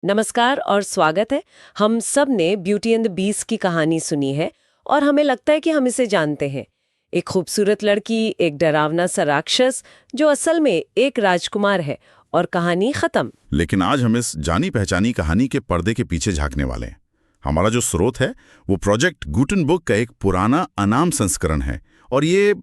नमस्कार और स्वागत है। हम सब ने ब्यूटी एंड द बीस्ट की कहानी सुनी है और हमें लगता है कि हम इसे जानते हैं। एक खूबसूरत लड़की, एक डरावना सा राक्षस जो असल में एक राजकुमार है और कहानी खत्म। लेकिन आज हम इस जानी पहचानी कहानी के पर्दे के पीछे झांकने वाले हैं। हमारा जो स्रोत है वो प्रोजेक्ट गुटेनबर्ग का एक पुराना अनाम संस्करण है और ये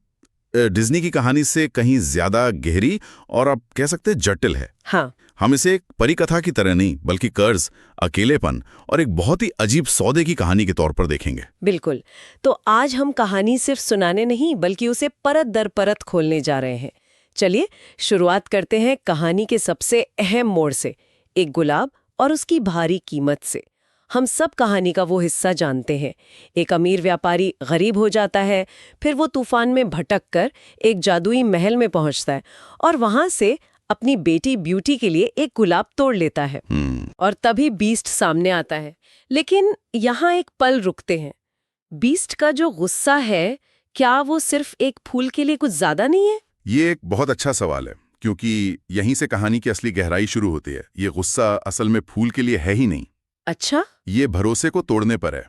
डिज्नी की कहानी से कहीं ज्यादा गहरी और आप कह सकते हैं जटिल है। हाँ, हम इसे एक परिकथा की तरह नहीं बल्कि कर्ज, अकेलेपन और एक बहुत ही अजीब सौदे की कहानी के तौर पर देखेंगे। बिल्कुल। तो आज हम कहानी सिर्फ सुनाने नहीं बल्कि उसे परत दर परत खोलने जा रहे हैं। चलिए शुरुआत करते हैं कहानी के सबसे अहम मोड़ से, एक गुलाब और उसकी भारी कीमत से। हम सब कहानी का वो हिस्सा जानते हैं। एक अमीर व्यापारी गरीब हो जाता है, फिर वो तूफान में भटक कर एक जादुई महल में पहुंचता है और वहां से अपनी बेटी ब्यूटी के लिए एक गुलाब तोड़ लेता है। और तभी बीस्ट सामने आता है। लेकिन यहाँ एक पल रुकते हैं। बीस्ट का जो गुस्सा है, क्या वो सिर्फ एक फूल के लिए कुछ ज्यादा नहीं है? ये एक बहुत अच्छा सवाल है क्योंकि यहीं से कहानी की असली गहराई शुरू होती है। ये गुस्सा असल में फूल के लिए है ही नहीं, अच्छा। ये भरोसे को तोड़ने पर है।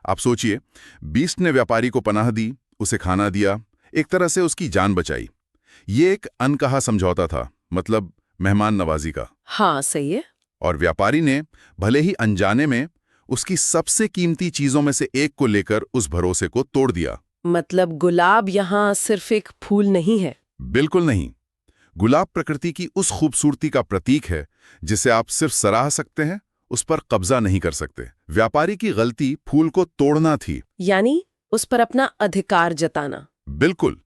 आप सोचिए, बीस्ट ने व्यापारी को पनाह दी, उसे खाना दिया, एक तरह से उसकी जान बचाई। ये एक अनकहा समझौता था, मतलब मेहमान नवाजी का। हाँ, सही है। और व्यापारी ने भले ही अनजाने में उसकी सबसे कीमती चीजों में से एक को लेकर उस भरोसे को तोड़ दिया। मतलब गुलाब यहाँ सिर्फ एक फूल नहीं है। बिल्कुल नहीं। गुलाब प्रकृति की उस खूबसूरती का प्रतीक है जिसे आप सिर्फ सराह सकते हैं, उस पर कब्जा नहीं कर सकते। व्यापारी की गलती फूल को तोड़ना थी, यानी उस पर अपना अधिकार जताना। बिल्कुल।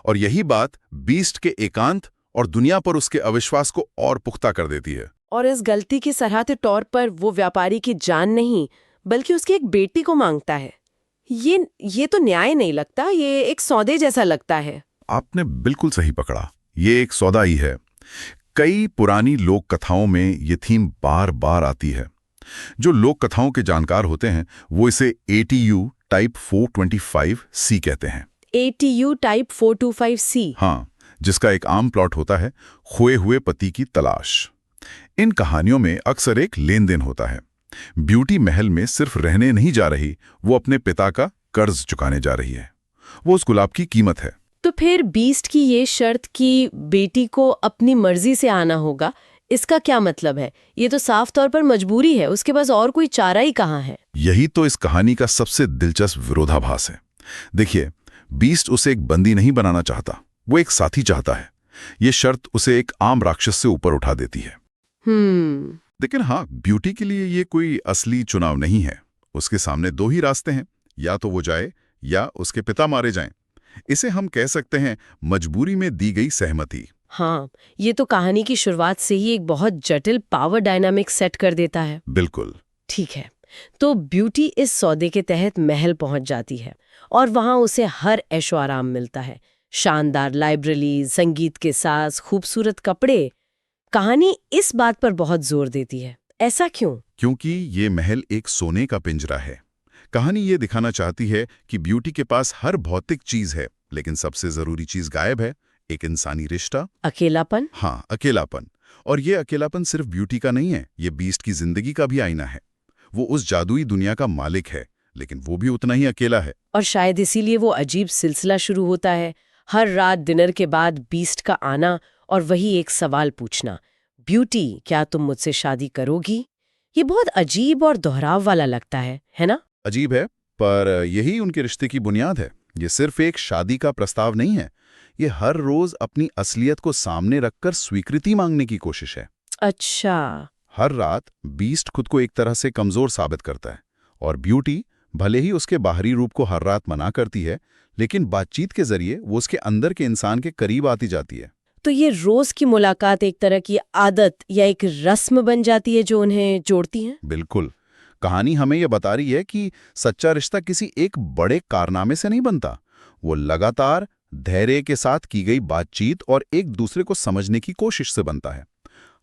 और यही बात बीस्ट के एकांत और दुनिया पर उसके अविश्वास को और पुख्ता कर देती है। और इस गलती की सराहते तौर पर वो व्यापारी की जान नहीं बल्कि उसकी एक बेटी को मांगता है। ये तो न्याय नहीं लगता, ये एक सौदे जैसा लगता है। आपने बिल्कुल सही पकड़ा, ये एक सौदा ही है। कई पुरानी लोक कथाओं में ये थीम बार बार आती है। जो लोक कथाओं के जानकार होते हैं वो इसे ATU टाइप 425C कहते हैं। ATU type 425C। हाँ, जिसका एक आम प्लॉट होता है खोए हुए पति की तलाश। इन कहानियों में अक्सर एक लेन देन होता है। ब्यूटी महल में सिर्फ रहने नहीं जा रही, वो अपने पिता का कर्ज चुकाने जा रही है। वो उस गुलाब की कीमत है। तो फिर बीस्ट की ये शर्त कि बेटी को अपनी मर्जी से आना होगा, इसका क्या मतलब है? ये तो साफ तौर पर मजबूरी है, उसके पास और कोई चारा ही कहाँ है? यही तो इस कहानी का सबसे दिलचस्प विरोधाभास है। देखिए, बीस्ट उसे एक बंदी नहीं बनाना चाहता, वो एक साथी चाहता है। ये शर्त उसे एक आम राक्षस से ऊपर उठा देती है। लेकिन हाँ, ब्यूटी के लिए ये कोई असली चुनाव नहीं है। उसके सामने दो ही रास्ते हैं, या तो वो जाए या उसके पिता मारे जाएं। इसे हम कह सकते हैं मजबूरी में दी गई सहमति। हाँ, ये तो कहानी की शुरुआत से ही एक बहुत जटिल पावर डायनामिक सेट कर देता है। बिल्कुल। ठीक है, तो ब्यूटी इस सौदे के तहत महल पहुंच जाती है और वहां उसे हर ऐशो आराम मिलता है। शानदार लाइब्रेरी, संगीत के साथ खूबसूरत कपड़े। कहानी इस बात पर बहुत जोर देती है। ऐसा क्यों? क्योंकि ये महल एक सोने का पिंजरा है। कहानी ये दिखाना चाहती है कि ब्यूटी के पास हर भौतिक चीज है, लेकिन सबसे जरूरी चीज गायब है, एक इंसानी रिश्ता। अकेलापन। हाँ, अकेलापन। और ये अकेलापन सिर्फ ब्यूटी का नहीं है, ये बीस्ट की जिंदगी का भी आईना है। वो उस जादुई दुनिया का मालिक है, लेकिन वो भी उतना ही अकेला है। और शायद इसीलिए वो अजीब सिलसिला शुरू होता है। हर रात डिनर के बाद बीस्ट का आना और वही एक सवाल पूछना, ब्यूटी क्या तुम मुझसे शादी करोगी? ये बहुत अजीब और दोहराव वाला लगता है ना? अजीब है, पर यही उनके रिश्ते की बुनियाद है। ये सिर्फ एक शादी का प्रस्ताव नहीं है, ये हर रोज अपनी असलियत को सामने रखकर स्वीकृति मांगने की कोशिश है। अच्छा। हर रात बीस्ट खुद को एक तरह से कमजोर साबित करता है और ब्यूटी भले ही उसके बाहरी रूप को हर रात मना करती है, लेकिन बातचीत के जरिए वो उसके अंदर के इंसान के करीब आती जाती है। तो ये रोज की मुलाकात एक तरह की आदत या एक रस्म बन जाती है जो उन्हें जोड़ती है? बिल्कुल। कहानी हमें यह बता रही है कि सच्चा रिश्ता किसी एक बड़े कारनामे से नहीं बनता, वो लगातार धैर्य के साथ की गई बातचीत और एक दूसरे को समझने की कोशिश से बनता है।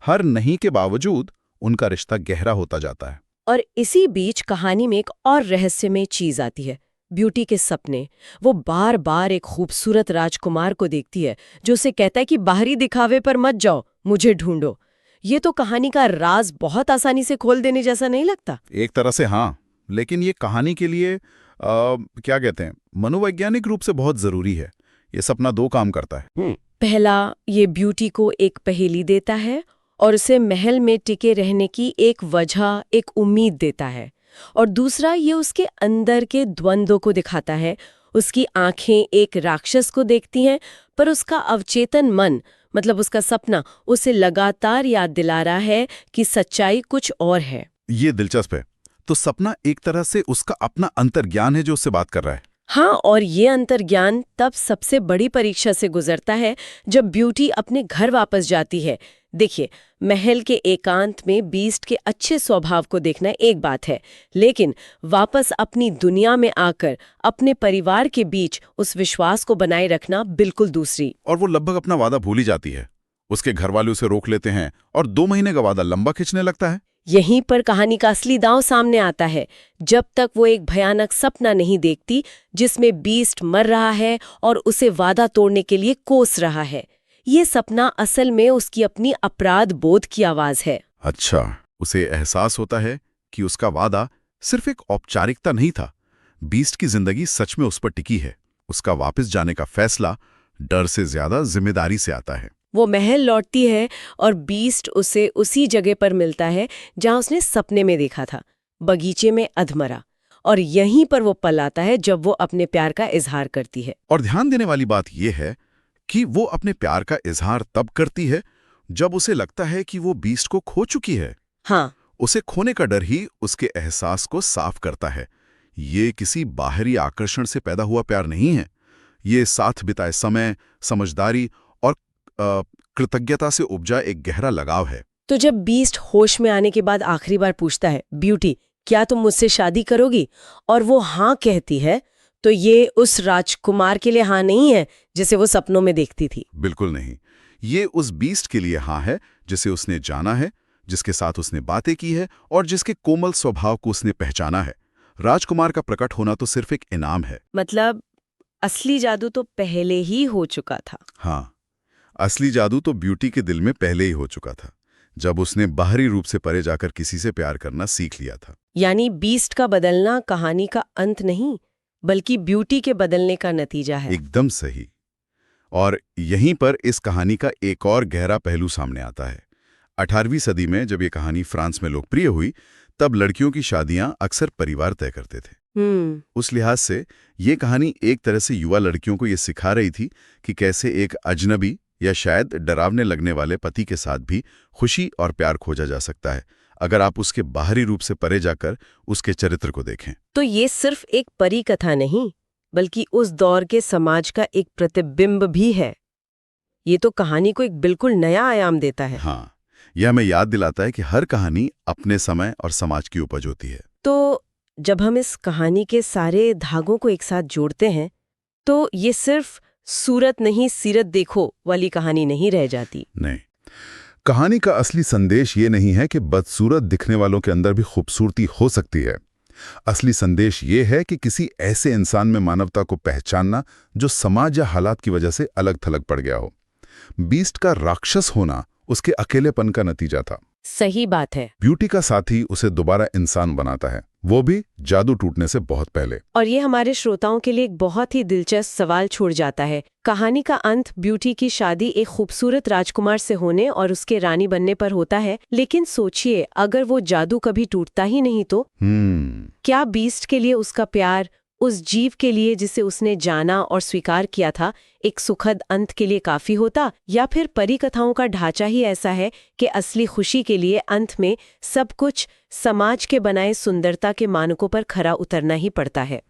हर नहीं के बावजूद उनका रिश्ता गहरा होता जाता है। और इसी बीच कहानी में एक और रहस्यमय चीज आती है, ब्यूटी के सपने। वो बार बार एक खूबसूरत राजकुमार को देखती है जो उसे कहता है कि बाहरी दिखावे पर मत जाओ, मुझे ढूंढो। ये तो कहानी का राज बहुत आसानी से खोल देने जैसा नहीं लगता? एक तरह से हाँ, लेकिन ये कहानी के लिए क्या कहते हैं, मनोवैज्ञानिक रूप से बहुत जरूरी है। ये सपना दो काम करता है। पहला, ये ब्यूटी को एक पहेली देता है और उसे महल में टिके रहने की एक वजह, एक उम्मीद देता है। और दूसरा, ये उसके अंदर के द्वंद्व को दिखाता है। उसकी आंखें एक राक्षस को देखती हैं, पर उसका अवचेतन मन, मतलब उसका सपना, उसे लगातार याद दिला रहा है कि सच्चाई कुछ और है। ये दिलचस्प है। तो सपना एक तरह से उसका अपना अंतर्ज्ञान है जो उससे बात कर रहा है। हाँ, और ये अंतर्ज्ञान तब सबसे बड़ी परीक्षा से गुजरता है जब ब्यूटी अपने घर वापस जाती है। देखिए, महल के एकांत में बीस्ट के अच्छे स्वभाव को देखना एक बात है, लेकिन वापस अपनी दुनिया में आकर अपने परिवार के बीच उस विश्वास को बनाए रखना बिल्कुल दूसरी। और वो लगभग अपना वादा भूल ही जाती है। उसके घर वाले उसे रोक लेते हैं और 2 महीने का वादा लंबा खींचने लगता है। यहीं पर कहानी का असली दांव सामने आता है। जब तक वो एक भयानक सपना नहीं देखती जिसमें बीस्ट मर रहा है और उसे वादा तोड़ने के लिए कोस रहा है। ये सपना असल में उसकी अपनी अपराध बोध की आवाज है। अच्छा, उसे एहसास होता है कि उसका वादा सिर्फ एक औपचारिकता नहीं था। बीस्ट की जिंदगी सच में उस पर टिकी है। उसका वापस जाने का फैसला डर से ज्यादा जिम्मेदारी से आता है। वो महल लौटती है और बीस्ट उसे उसी जगह पर मिलता है जहां उसने सपने में देखा था, बगीचे में अधमरा। और यहीं पर वो पल आता है जब वो अपने प्यार का इजहार करती है। और ध्यान देने वाली बात यह है कि वो अपने प्यार का इजहार तब करती है जब उसे लगता है कि वो बीस्ट को खो चुकी है। हाँ, उसे खोने का डर ही उसके एहसास को साफ करता है। ये किसी बाहरी आकर्षण से पैदा हुआ प्यार नहीं है। ये साथ बिताए समय, समझदारी और कृतज्ञता से उपजा एक गहरा लगाव है। तो जब बीस्ट होश में आने के बाद आखिरी बार पूछता है, ब्यूटी, क्या तुम मुझसे शादी करोगी? और वो हाँ कहती है, तो ये उस राजकुमार के लिए हाँ नहीं है जिसे वो सपनों में देखती थी। बिल्कुल नहीं। ये उस बीस्ट के लिए हाँ है जिसे उसने जाना है, जिसके साथ उसने बातें की है और जिसके कोमल स्वभाव को उसने पहचाना है। राजकुमार का प्रकट होना तो सिर्फ एक इनाम है। मतलब असली जादू तो पहले ही हो चुका था। हाँ, असली जादू तो ब्यूटी के दिल में पहले ही हो चुका था, जब उसने बाहरी रूप से परे जाकर किसी से प्यार करना सीख लिया था। यानी बीस्ट का बदलना कहानी का अंत नहीं, बल्कि ब्यूटी के बदलने का नतीजा है। एकदम सही। और यहीं पर इस कहानी का एक और गहरा पहलू सामने आता है। 18वीं सदी में जब ये कहानी फ्रांस में लोकप्रिय हुई, तब लड़कियों की शादियां अक्सर परिवार तय करते थे। उस लिहाज से ये कहानी एक तरह से युवा लड़कियों को ये सिखा रही थी कि कैसे एक अजनबी या शायद डरावने लगने वाले पति के साथ भी खुशी और प्यार खोजा जा सकता है, अगर आप उसके बाहरी रूप से परे जाकर उसके चरित्र को देखें। तो ये सिर्फ एक परी कथा नहीं, बल्कि उस दौर के समाज का एक प्रतिबिंब भी है। ये तो कहानी को एक बिल्कुल नया आयाम देता है। हाँ, यह हमें याद दिलाता है कि हर कहानी अपने समय और समाज की उपज होती है। तो जब हम इस कहानी के सारे धागों को एक साथ जोड़ते हैं, तो ये सिर्फ सूरत नहीं सीरत देखो वाली कहानी नहीं रह जाती। नहीं, कहानी का असली संदेश ये नहीं है कि बदसूरत दिखने वालों के अंदर भी खूबसूरती हो सकती है। असली संदेश ये है कि किसी ऐसे इंसान में मानवता को पहचानना जो समाज या हालात की वजह से अलग थलग पड़ गया हो। बीस्ट का राक्षस होना उसके अकेलेपन का नतीजा था। सही बात है। ब्यूटी का साथी उसे दोबारा इंसान बनाता है, वो भी जादू टूटने से बहुत पहले। और ये हमारे श्रोताओं के लिए एक बहुत ही दिलचस्प सवाल छोड़ जाता है। कहानी का अंत ब्यूटी की शादी एक खूबसूरत राजकुमार से होने और उसके रानी बनने पर होता है, लेकिन सोचिए, अगर वो जादू कभी टूटता ही नहीं तो क्या बीस्ट के लिए उसका प्यार, उस जीव के लिए जिसे उसने जाना और स्वीकार किया था, एक सुखद अंत के लिए काफी होता? या फिर परी कथाओं का ढांचा ही ऐसा है कि असली खुशी के लिए अंत में सब कुछ समाज के बनाए सुंदरता के मानकों पर खरा उतरना ही पड़ता है?